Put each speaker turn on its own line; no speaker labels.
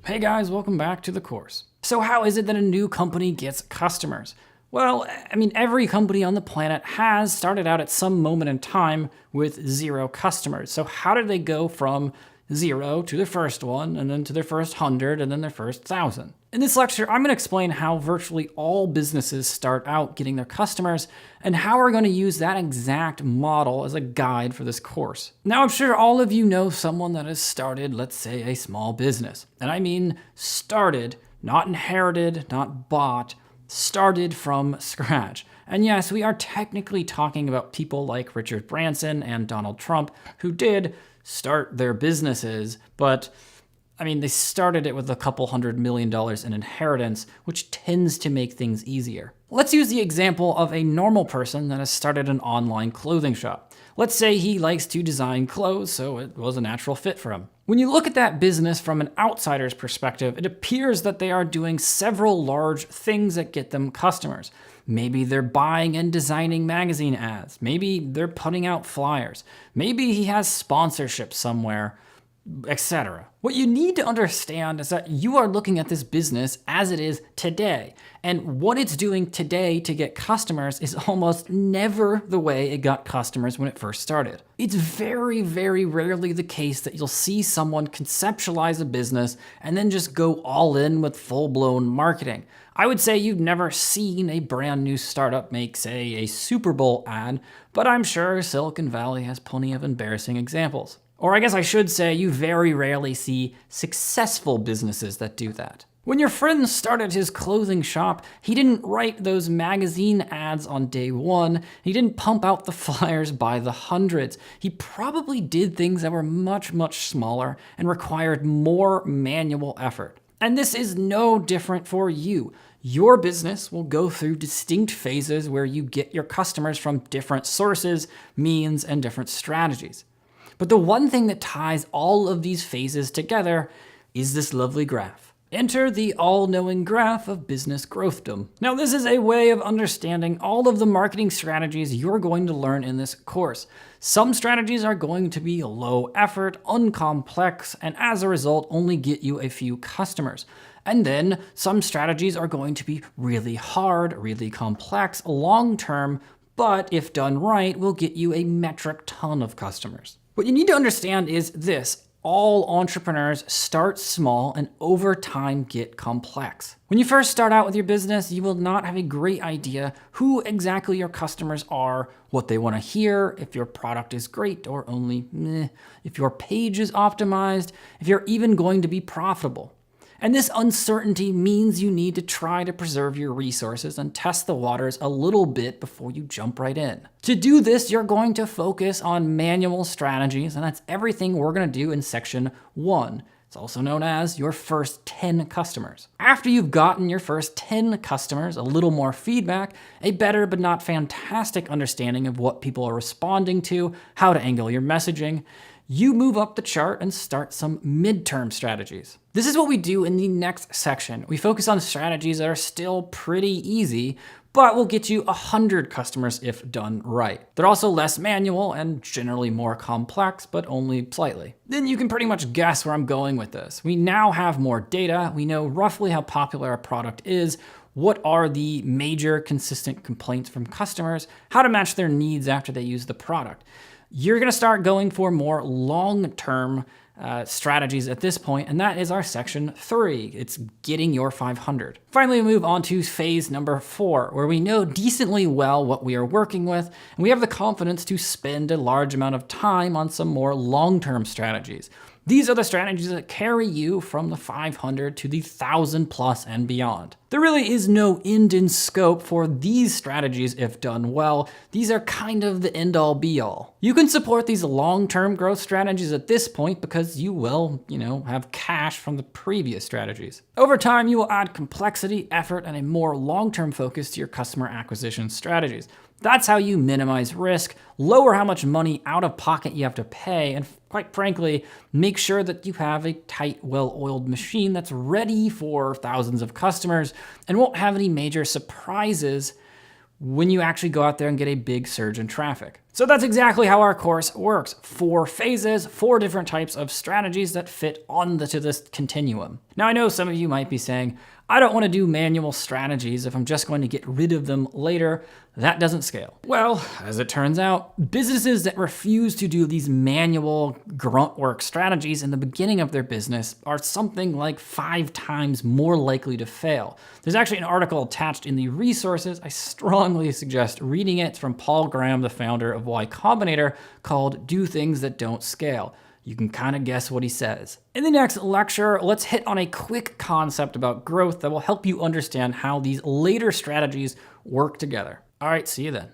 Hey guys, welcome back to the course. So how is it that a new company gets customers? Well, every company on the planet has started out at some moment in time with 0 customers. So how did they go from 0 to their first one, and then to their first 100, and then their first 1,000? In this lecture, I'm going to explain how virtually all businesses start out getting their customers, and how we're going to use that exact model as a guide for this course. Now, I'm sure all of you know someone that has started, let's say, a small business. And I mean started, not inherited, not bought, started from scratch. And yes, we are technically talking about people like Richard Branson and Donald Trump, who did start their businesses, but they started it with a couple $100 million in inheritance, which tends to make things easier. Let's use the example of a normal person that has started an online clothing shop. Let's say he likes to design clothes, so it was a natural fit for him. When you look at that business from an outsider's perspective, it appears that they are doing several large things that get them customers. Maybe they're buying and designing magazine ads. Maybe they're putting out flyers. Maybe he has sponsorship somewhere, etc. What you need to understand is that you are looking at this business as it is today. And what it's doing today to get customers is almost never the way it got customers when it first started. It's very, very rarely the case that you'll see someone conceptualize a business and then just go all in with full-blown marketing. I would say you've never seen a brand new startup make, say, a Super Bowl ad, but I'm sure Silicon Valley has plenty of embarrassing examples. Or I guess I should say you very rarely see successful businesses that do that. When your friend started his clothing shop, he didn't write those magazine ads on day one. He didn't pump out the flyers by the hundreds. He probably did things that were much, much smaller and required more manual effort. And this is no different for you. Your business will go through distinct phases where you get your customers from different sources, means, and different strategies. But the one thing that ties all of these phases together is this lovely graph. Enter the all-knowing graph of business growthdom. Now, this is a way of understanding all of the marketing strategies you're going to learn in this course. Some strategies are going to be low effort, uncomplex, and as a result, only get you a few customers. And then some strategies are going to be really hard, really complex, long-term, but if done right, will get you a metric ton of customers. What you need to understand is this. All entrepreneurs start small and over time get complex. When you first start out with your business, you will not have a great idea who exactly your customers are, what they want to hear, if your product is great or only meh, if your page is optimized, if you're even going to be profitable. And this uncertainty means you need to try to preserve your resources and test the waters a little bit before you jump right in. To do this, you're going to focus on manual strategies, and that's everything we're going to do in section 1. It's also known as your first 10 customers. After you've gotten your first 10 customers, a little more feedback, a better but not fantastic understanding of what people are responding to, how to angle your messaging, you move up the chart and start some midterm strategies. This is what we do in the next section. We focus on strategies that are still pretty easy, but will get you 100 customers if done right. They're also less manual and generally more complex, but only slightly. Then you can pretty much guess where I'm going with this. We now have more data. We know roughly how popular our product is, what are the major consistent complaints from customers, how to match their needs after they use the product. You're going to start going for more long-term strategies at this point, and that is our section 3. It's getting your 500. Finally, we move on to phase number 4, where we know decently well what we are working with, and we have the confidence to spend a large amount of time on some more long-term strategies. These are the strategies that carry you from the 500 to the 1,000 plus and beyond. There really is no end in scope for these strategies if done well. These are kind of the end all be all. You can support these long-term growth strategies at this point because you will, have cash from the previous strategies. Over time, you will add complexity, effort, and a more long-term focus to your customer acquisition strategies. That's how you minimize risk, lower how much money out of pocket you have to pay, and quite frankly, make sure that you have a tight, well-oiled machine that's ready for thousands of customers and won't have any major surprises when you actually go out there and get a big surge in traffic. So that's exactly how our course works. 4 phases, 4 different types of strategies that fit onto this continuum. Now I know some of you might be saying, I don't want to do manual strategies if I'm just going to get rid of them later. That doesn't scale. Well, as it turns out, businesses that refuse to do these manual grunt work strategies in the beginning of their business are something like 5 times more likely to fail. There's actually an article attached in the resources. I strongly suggest reading it. It's from Paul Graham, the founder of Y Combinator, called Do Things That Don't Scale. You can kind of guess what he says. In the next lecture, let's hit on a quick concept about growth that will help you understand how these later strategies work together. All right, see you then.